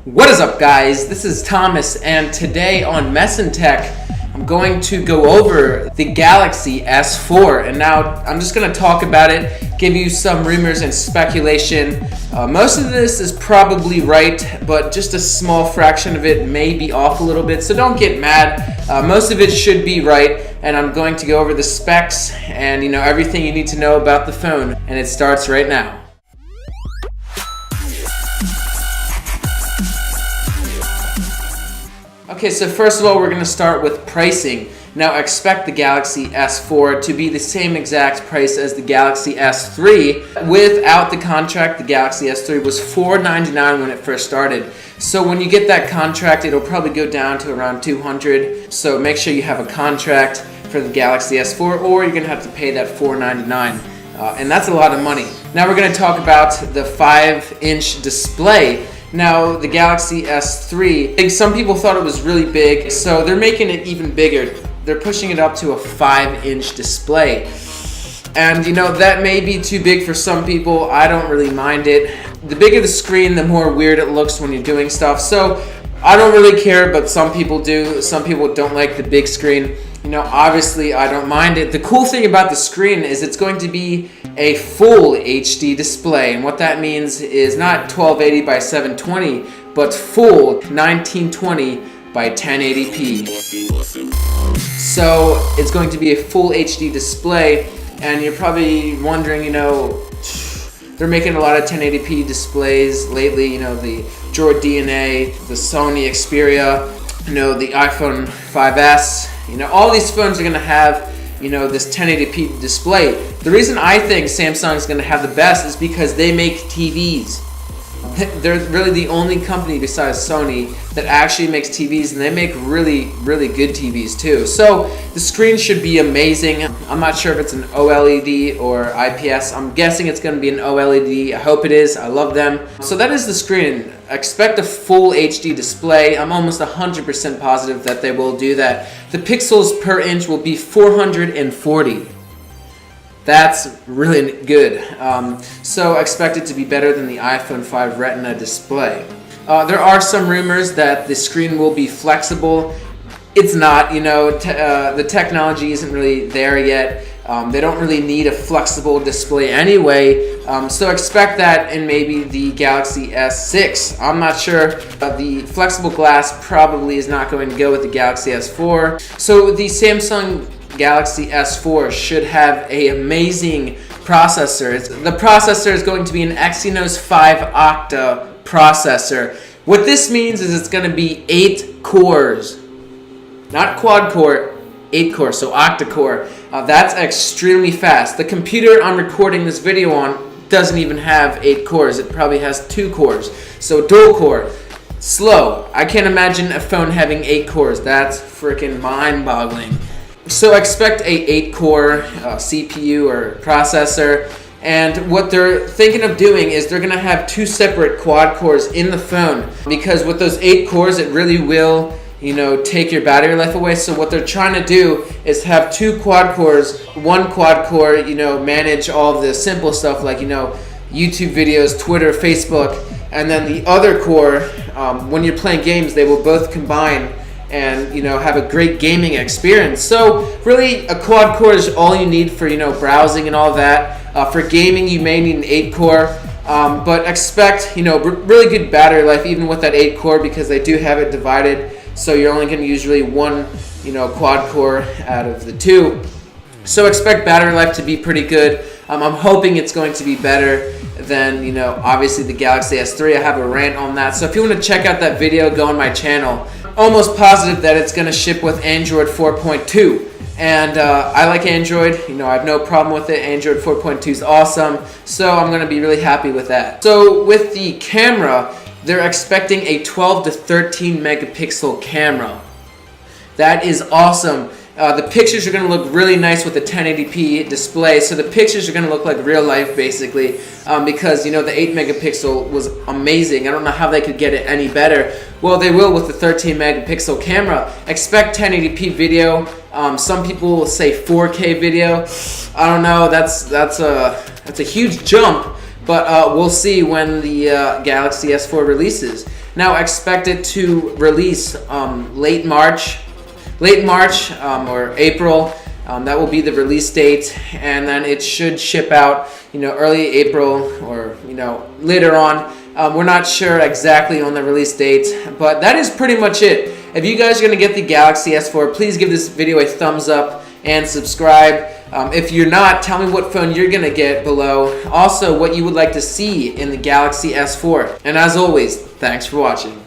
What is up, guys? This is Thomas, and today on MesenTech, I'm going to go over the Galaxy S4. And now I'm just going to talk about it, give you some rumors and speculation. Most of this is probably right, but just a small fraction of it may be off a little bit, so don't get mad. Most of it should be right, and I'm going to go over the specs and everything you need to know about the phone, and it starts right now. Okay, so first of all, we're going to start with pricing. Now, expect the Galaxy S4 to be the same exact price as the Galaxy S3. Without the contract, the Galaxy S3 was $499 when it first started. So when you get that contract, it'll probably go down to around $200. So make sure you have a contract for the Galaxy S4, or you're going to have to pay that $499. And that's a lot of money. Now we're going to talk about the 5-inch display. Now, the Galaxy S3, some people thought it was really big, so they're making it even bigger. They're pushing it up to a 5-inch display. And that may be too big for some people. I don't really mind it. The bigger the screen, the more weird it looks when you're doing stuff. So I don't really care, but some people do. Some people don't like the big screen. Obviously I don't mind it. The cool thing about the screen is it's going to be a full HD display, and what that means is not 1280 by 720, but full 1920 by 1080p. So it's going to be a full HD display, and you're probably wondering, they're making a lot of 1080p displays lately, the Jordana, the Sony Xperia, the iPhone 5S, all these phones are going to have this 1080p display. The reason I think Samsung is going to have the best is because they make TVs. They're really the only company besides Sony that actually makes TVs, and they make really, really good TVs too. So the screen should be amazing. I'm not sure if it's an OLED or IPS. I'm guessing it's going to be an OLED. I hope it is. I love them. So that is the screen. Expect a full HD display. I'm almost 100% positive that they will do that. The pixels per inch will be 440. That's really good. So expect it to be better than the iPhone 5 Retina display. There are some rumors that the screen will be flexible. It's not, the technology isn't really there yet. They don't really need a flexible display anyway. So expect that in maybe the Galaxy S6. I'm not sure, but the flexible glass probably is not going to go with the Galaxy S4. So the Samsung Galaxy S4 should have an amazing processor. The processor is going to be an Exynos 5 Octa processor. What this means is it's going to be 8 cores. Not quad core, 8 cores, so octa-core. That's extremely fast. The computer I'm recording this video on doesn't even have 8 cores. It probably has 2 cores. So dual core. Slow. I can't imagine a phone having 8 cores. That's freaking mind-boggling. So expect a 8-core CPU or processor, and what they're thinking of doing is they're going to have 2 separate quad cores in the phone, because with those 8 cores it really will take your battery life away. So what they're trying to do is have 2 quad cores, one quad core manage all of the simple stuff like YouTube videos, Twitter, Facebook, and then the other core, when you're playing games, they will both combine and have a great gaming experience. So really, a quad core is all you need for browsing and all that. For gaming, you may need an 8-core, but expect really good battery life even with that 8-core, because they do have it divided. So you're only going to use really one quad core out of the 2. So expect battery life to be pretty good. I'm hoping it's going to be better than obviously the Galaxy S3. I have a rant on that. So if you want to check out that video, go on my channel. Almost positive that it's going to ship with Android 4.2, and I like Android. I have no problem with it. Android 4.2 is awesome, so I'm going to be really happy with that. So with the camera, they're expecting a 12 to 13 megapixel camera. That is awesome. The pictures are going to look really nice with the 1080p display, so the pictures are going to look like real life basically, because the 8 megapixel was amazing. I don't know how they could get it any better. Well, they will with the 13 megapixel camera. Expect 1080p video. Some people will say 4K video. I don't know. That's a huge jump, but we'll see when the Galaxy S4 releases. Now expect it to release late March or April. That will be the release date, and then it should ship out, early April or, later on. We're not sure exactly on the release date, but that is pretty much it. If you guys are going to get the Galaxy S4, please give this video a thumbs up and subscribe. If you're not, tell me what phone you're going to get below. Also, what you would like to see in the Galaxy S4. And as always, thanks for watching.